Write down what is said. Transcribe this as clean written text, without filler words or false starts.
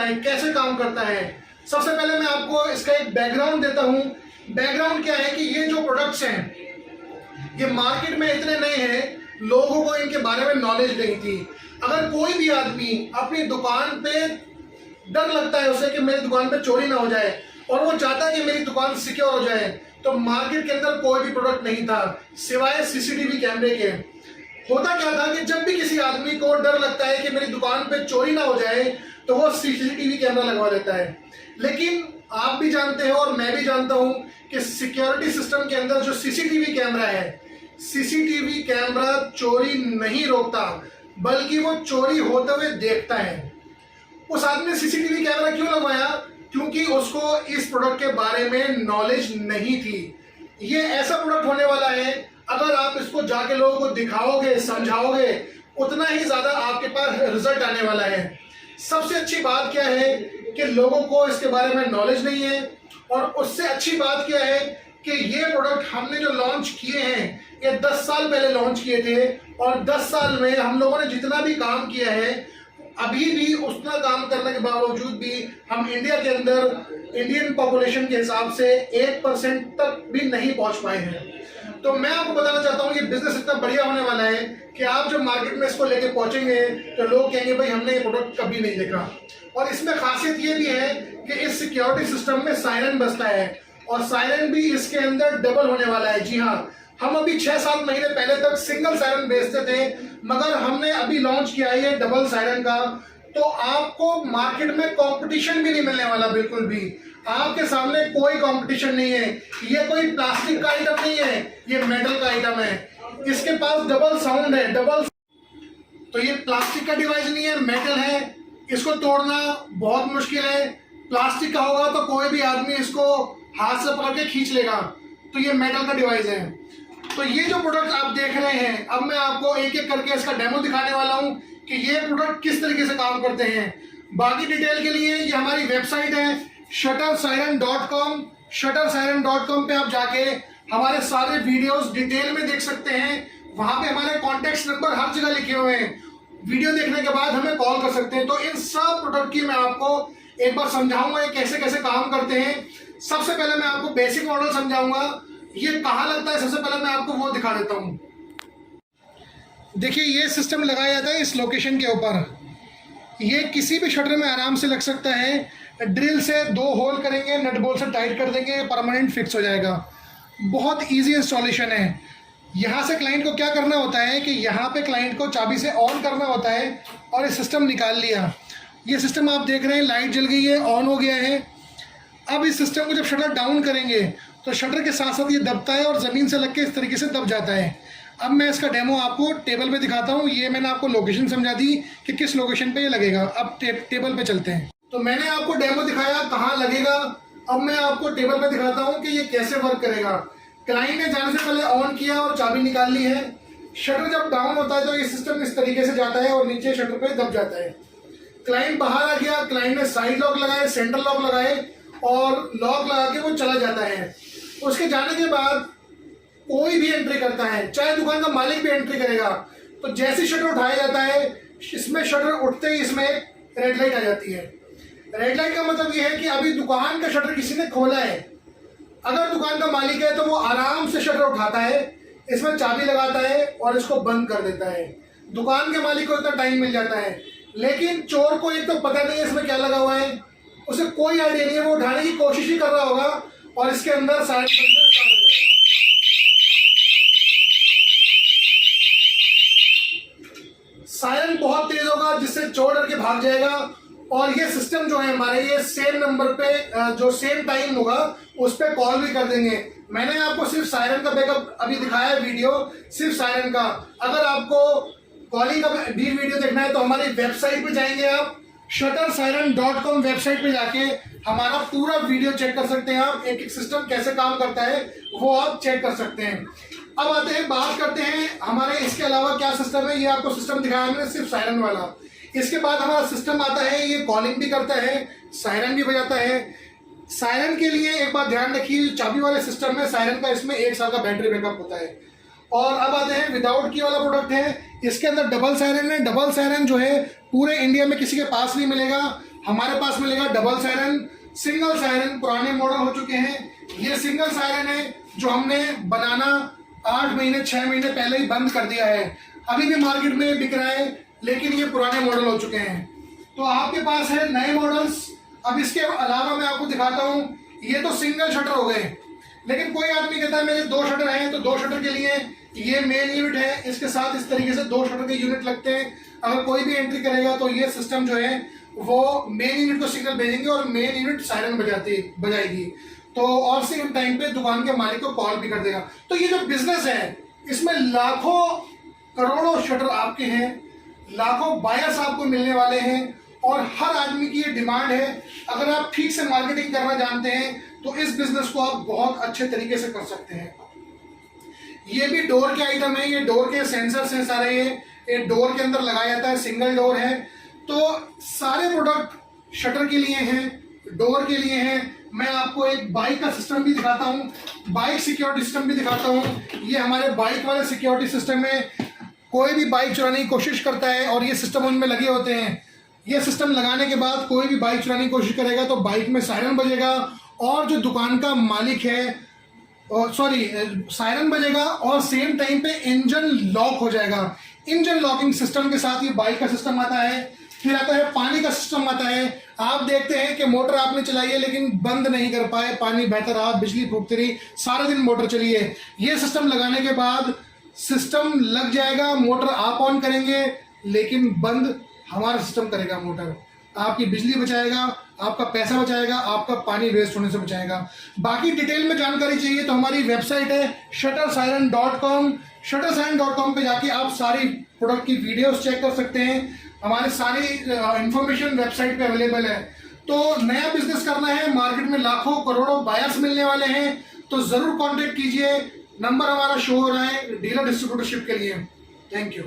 है, कैसे काम करता है। सबसे पहले मैं आपको इसका एक बैकग्राउंड देता हूँ। बैकग्राउंड क्या है कि ये जो प्रोडक्ट्स हैं ये मार्केट में इतने नए हैं, लोगों को इनके बारे में नॉलेज नहीं थी। अगर कोई भी आदमी अपनी दुकान पे डर लगता है उसे कि मेरी दुकान पे चोरी ना हो जाए और वो चाहता है कि मेरी दुकान सिक्योर हो जाए, तो मार्केट के अंदर कोई भी प्रोडक्ट नहीं था सिवाय सीसीटीवी कैमरे के। होता क्या था कि जब भी किसी आदमी को डर लगता है कि मेरी दुकान पे चोरी ना हो जाए तो वो सीसीटीवी कैमरा लगवा लेता है। लेकिन आप भी जानते हो और मैं भी जानता हूं कि सिक्योरिटी सिस्टम के अंदर जो सीसीटीवी कैमरा है, सीसीटीवी कैमरा चोरी नहीं रोकता बल्कि वो चोरी होते हुए देखता है। उस आदमी ने सीसीटीवी कैमरा क्यों लगवाया? क्योंकि उसको इस प्रोडक्ट के बारे में नॉलेज नहीं थी। ये ऐसा प्रोडक्ट होने वाला है, अगर आप इसको जाके लोगों को दिखाओगे, समझाओगे, उतना ही ज्यादा आपके पास रिजल्ट आने वाला है। सबसे अच्छी बात क्या है कि लोगों को इसके बारे में नॉलेज नहीं है, और उससे अच्छी बात क्या है कि ये प्रोडक्ट हमने जो लॉन्च किए हैं ये 10 साल पहले लॉन्च किए थे, और 10 साल में हम लोगों ने जितना भी काम किया है अभी भी उतना काम करने के बावजूद भी हम इंडिया के अंदर इंडियन पॉपुलेशन के हिसाब से 1% तक भी नहीं पहुंच पाए हैं। तो मैं आपको बताना चाहता हूं कि बिजनेस इतना बढ़िया होने वाला है कि आप जब मार्केट में इसको लेके पहुंचेंगे तो लोग कहेंगे भाई हमने ये प्रोडक्ट कभी नहीं देखा। और इसमें खासियत ये भी है कि इस सिक्योरिटी सिस्टम में सायरन बजता है, और सायरन भी इसके अंदर डबल होने वाला है। जी हाँ, हम अभी 6-7 महीने पहले तक सिंगल सायरन बेचते थे, मगर हमने अभी लॉन्च किया है ये डबल सायरन का। तो आपको मार्केट में कंपटीशन भी नहीं मिलने वाला, बिल्कुल भी आपके सामने कोई कंपटीशन नहीं है। ये कोई प्लास्टिक का आइटम नहीं है, ये मेटल का आइटम है। इसके पास डबल साउंड है, डबल। तो ये प्लास्टिक का डिवाइस नहीं है, मेटल है। इसको तोड़ना बहुत मुश्किल है। प्लास्टिक का होगा तो कोई भी आदमी इसको हाथ से पकड़ के खींच लेगा, तो ये मेटल का डिवाइस है। तो ये जो प्रोडक्ट आप देख रहे हैं, अब मैं आपको एक एक करके इसका डेमो दिखाने वाला हूं कि ये प्रोडक्ट किस तरीके से काम करते हैं। बाकी डिटेल के लिए ये हमारी वेबसाइट है shuttersiren.com। shuttersiren.com पे आप जाके हमारे सारे वीडियोस डिटेल में देख सकते हैं। वहां पे हमारे कॉन्टेक्ट नंबर हर जगह लिखे हुए हैं। वीडियो देखने के बाद हमें कॉल कर सकते हैं। तो इन सब प्रोडक्ट की मैं आपको एक बार समझाऊंगा ये कैसे कैसे काम करते हैं। सबसे पहले मैं आपको बेसिक मॉडल समझाऊंगा, ये कहाँ लगता है। सबसे पहले मैं आपको वो दिखा देता हूँ। देखिए, ये सिस्टम लगाया जाता है इस लोकेशन के ऊपर। ये किसी भी शटर में आराम से लग सकता है। ड्रिल से 2 होल करेंगे, नट बोल्ट से टाइट कर देंगे, परमानेंट फिक्स हो जाएगा। बहुत इजी इंस्टॉलेशन है। यहाँ से क्लाइंट को क्या करना होता है कि यहाँ पे क्लाइंट को चाबी से ऑन करना होता है और ये सिस्टम निकाल लिया। ये सिस्टम आप देख रहे हैं, लाइट जल गई है, ऑन हो गया है। अब इस सिस्टम को जब शटर डाउन करेंगे तो शटर के साथ साथ ये दबता है और ज़मीन से लग के इस तरीके से दब जाता है। अब मैं इसका डेमो आपको टेबल पे दिखाता हूँ। ये मैंने आपको लोकेशन समझा दी कि किस लोकेशन पे ये लगेगा। अब टेबल पे चलते हैं। तो मैंने आपको डेमो दिखाया कहाँ लगेगा। अब मैं आपको टेबल पे दिखाता हूँ कि ये कैसे वर्क करेगा। क्लाइंट ने जाने से पहले ऑन किया और चाबी निकाल ली है। शटर जब डाउन होता है तो ये सिस्टम इस तरीके से जाता है और नीचे शटर पे दब जाता है। क्लाइंट बाहर आ गया, क्लाइंट ने साइड लॉक लगाए, सेंट्रल लॉक लगाए और लॉक लगा के वो चला जाता है। उसके जाने के बाद कोई भी एंट्री करता है, चाहे दुकान का मालिक भी एंट्री करेगा, तो जैसे शटर उठाया जाता है, इसमें शटर उठते ही इसमें रेड लाइट आ जाती है। रेड लाइट का मतलब ये है कि अभी दुकान का शटर किसी ने खोला है। अगर दुकान का मालिक है तो वो आराम से शटर उठाता है, इसमें चाबी लगाता है और इसको बंद कर देता है। दुकान के मालिक को इतना टाइम मिल जाता है। लेकिन चोर को एक तो पता नहीं है इसमें क्या लगा हुआ है, उसे कोई आइडिया नहीं है। वो उठाने की कोशिश ही कर रहा होगा और इसके अंदर साइड सायरन बहुत तेज होगा जिससे चोर डर के भाग जाएगा। और ये सिस्टम जो है हमारे, ये सेम नंबर पे जो सेम टाइम होगा उस पर कॉल भी कर देंगे। मैंने आपको सिर्फ सायरन का बैकअप अभी दिखाया है वीडियो, सिर्फ सायरन का। अगर आपको कॉलिंग का भी वीडियो देखना है तो हमारी वेबसाइट पे जाएंगे आप, shuttersiren.com वेबसाइट पे जाके हमारा पूरा वीडियो चेक कर सकते हैं। आप एक एक सिस्टम कैसे काम करता है वो आप चेक कर सकते हैं। अब आते हैं, बात करते हैं हमारे इसके अलावा क्या सिस्टम है। ये आपको सिस्टम दिखाया मैंने सिर्फ सायरन वाला। इसके बाद हमारा सिस्टम आता है, ये कॉलिंग भी करता है, सायरन भी बजाता है। सायरन के लिए एक बात ध्यान रखिए, चाबी वाले सिस्टम में सायरन का इसमें 1 साल का बैटरी बैकअप होता है। और अब आते हैं विदाउट की वाला प्रोडक्ट है। इसके अंदर डबल सायरन है। डबल सायरन जो है पूरे इंडिया में किसी के पास नहीं मिलेगा। हमारे पास मिलेगा डबल सायरन, सिंगल सायरन पुराने मॉडल हो चुके हैं। ये सिंगल सायरन है जो हमने बनाना 8 महीने 6 महीने पहले ही बंद कर दिया है, अभी भी मार्केट में बिक रहा है, लेकिन ये पुराने मॉडल हो चुके हैं। तो आपके पास है नए मॉडल्स। अब इसके अलावा मैं आपको दिखाता हूँ, ये तो सिंगल शटर हो गए, लेकिन कोई आदमी कहता है मेरे 2 शटर हैं, तो 2 शटर के लिए ये मेन यूनिट है, इसके साथ इस तरीके से 2 शटर के यूनिट लगते हैं। अगर कोई भी एंट्री करेगा तो ये सिस्टम जो है वो मेन यूनिट को सिग्नल भेजेंगे और मेन यूनिट सायरन बजाएगी, तो और सेम टाइम पे दुकान के मालिक को कॉल भी कर देगा। तो ये जो बिजनेस है इसमें लाखों करोड़ों शटर आपके हैं, लाखों बायर्स आपको मिलने वाले हैं, और हर आदमी की ये डिमांड है। अगर आप ठीक से मार्केटिंग करना जानते हैं तो इस बिजनेस को आप बहुत अच्छे तरीके से कर सकते हैं। ये भी डोर के आइटम है, ये डोर के सेंसर्स हैं सारे, ये डोर के अंदर लगाया जाता है, सिंगल डोर है। तो सारे प्रोडक्ट शटर के लिए हैं, डोर के लिए हैं। मैं आपको एक बाइक का सिस्टम भी दिखाता हूँ, बाइक सिक्योरिटी सिस्टम भी दिखाता हूँ। ये हमारे बाइक वाले सिक्योरिटी सिस्टम है। कोई भी बाइक चुराने की कोशिश करता है और ये सिस्टम उनमें लगे होते हैं, ये सिस्टम लगाने के बाद कोई भी बाइक चुराने की कोशिश करेगा तो बाइक में सायरन बजेगा, और जो दुकान का मालिक है सायरन बजेगा, और सेम टाइम पे इंजन लॉक हो जाएगा। इंजन लॉकिंग सिस्टम के साथ ये बाइक का सिस्टम आता है। फिर आता है पानी का सिस्टम आता है। आप देखते हैं कि मोटर आपने चलाई है लेकिन बंद नहीं कर पाए, पानी बहता रहा, बिजली फूकती रही, सारा दिन मोटर चली है। ये सिस्टम लगाने के बाद सिस्टम लग जाएगा, मोटर आप ऑन करेंगे लेकिन बंद हमारा सिस्टम करेगा। मोटर आपकी बिजली बचाएगा, आपका पैसा बचाएगा, आपका पानी वेस्ट होने से बचाएगा। बाकी डिटेल में जानकारी चाहिए तो हमारी वेबसाइट है shuttersiren.com। shuttersiren.com पे जाके आप सारी प्रोडक्ट की वीडियोस चेक कर सकते हैं। हमारे सारी इंफॉर्मेशन वेबसाइट पे अवेलेबल है। तो नया बिजनेस करना है, मार्केट में लाखों करोड़ों बायर्स मिलने वाले हैं, तो जरूर कॉन्टेक्ट कीजिए। नंबर हमारा शो हो रहा है डीलर डिस्ट्रीब्यूटरशिप के लिए। Thank you.